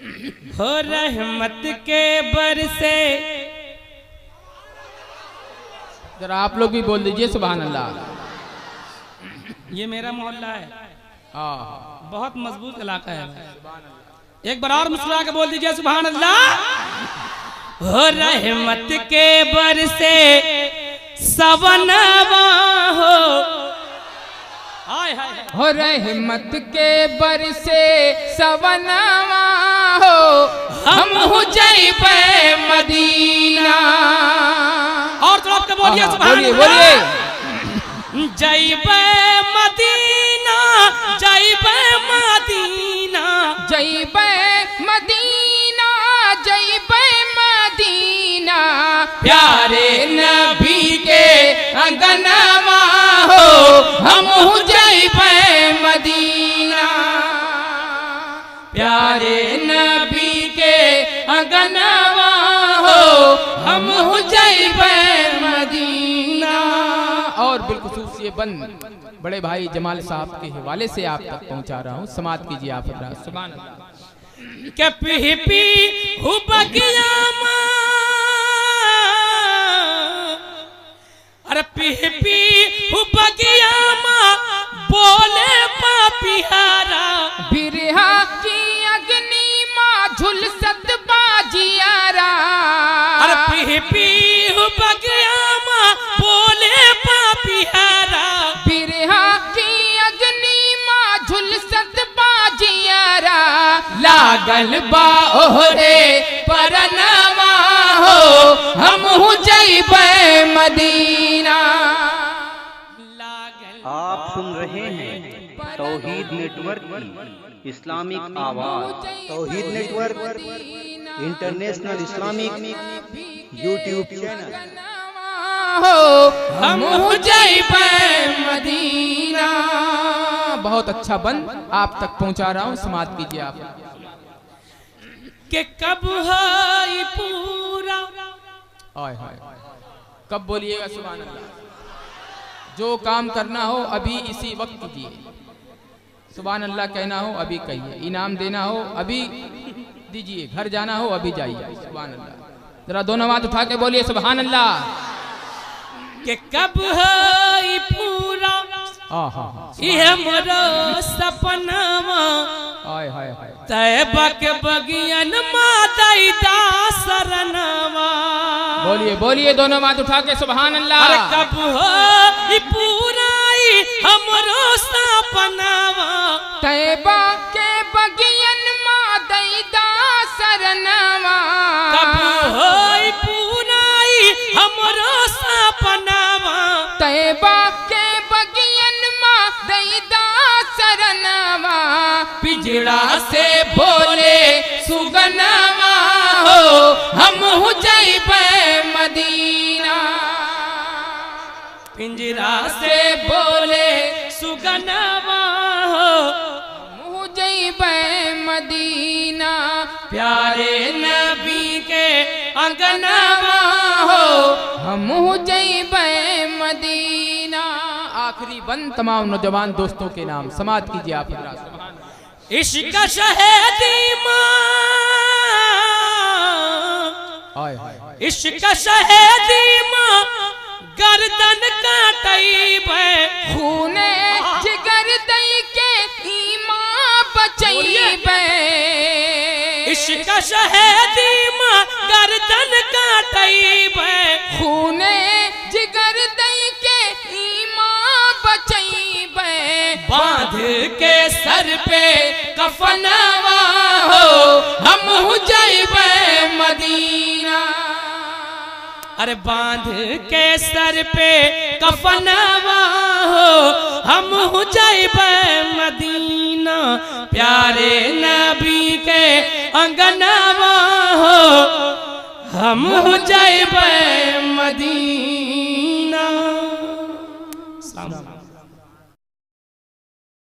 हो रहमत के बरसे। जरा आप लोग भी बोल दीजिए सुभान अल्लाह। ये मेरा मोहल्ला है, बहुत मजबूत इलाका है। एक बार और मुस्कुरा के बोल दीजिए सुभान अल्लाह। हो रहमत के बरसे सवनवा हो, हो रहमत के बरसे सवनवा हो, हम हो जाइबे मदीना। और तो आपके बोलिए सुभान अल्लाह। बोलिए जाइबे मदीना, जाइबे मदीना, जाइबे मदीना, जाइबे मदीना। प्यारे नबी के अंगनवा हो, हम हो जाइबे मदीना। प्यारे नबी के अंगनवा हो, हम हो जाइबे मदीना। और बिलखुसूस ये बंद बड़े भाई जमाल साहब के हवाले से आप तक पहुंचा रहा हूं। समात कीजिए आप सुभान अल्लाह। के पी पी हु बगिया मां, अरे पी पी हु बगिया मां बोले पापिहारा। बिरहा की अग्नि मां झुलसत बाजियारा। अरे पी पी हु बगिया मां बोले पापिहारा। बिरहा की अग्नि मां झुलसत बाजियारा। लागल बा ओहरे परनवा हो, हम हो जाइबे मदीना। आप सुन रहे हैं तौहीद नेटवर्क की इस्लामिक आवाज़। Tauheed network international Islamic YouTube channel. हम हो जाइबे मदीना। बहुत अच्छा बंद आप तक पहुंचा रहा हूं। समात कीजिए आप। के कब है पूरा, आय हाय कब बोलिएगा सुभान अल्लाह। जो काम करना हो अभी इसी वक्त कीजिए। सुभान अल्लाह कहना हो अभी कहिए। इनाम देना हो अभी दीजिए। घर जाना हो अभी जाइए। सुभान अल्लाह। जरा दोनों हाथ उठा के बोलिए सुभान अल्लाह। के कब है पूरा ये मोरो सपनावा। हाय हाय हाय तैबा के बगियन माताई दासरनवा। बोलिए बोलिए दोनों हाथ उठा के सुभान अल्लाह। अरे कब हो पूरा हमरो सपनावा। तैबा के बगियन माताई दासरनवा। कब हो पूरा हमरो सपनावा। तैबा के बगियन माताई दासरनवा। पिंजड़ा से बोले सुगनवा हो, हम हो जाइबे मदीना। पिंजरा से बोले सुगनवा हो, हम हो जाइबे मदीना। प्यारे नबी के अंगनवा हो, हम हो जाइबे मदीना। आखिरी बंद तमाम नौजवान दोस्तों के नाम। समात कीजिए आप। इश्क शहीदी मां, इश्क शहीदी मां गर्दन काटैबे। खूने जिगर दई के ईमान बचैबे। इश्क शहीदी मां गर्दन काटैबे। खूने जिगर दई के ईमान बचैबे। बांध के सर पे कफनवा हो, हम हो जाइबे मदीना। अरे बांध के सर पे कफनवा हो, हम हो जाइबे मदीना। प्यारे नबी के अंगनवा हो, हम हो जाइबे मदीना।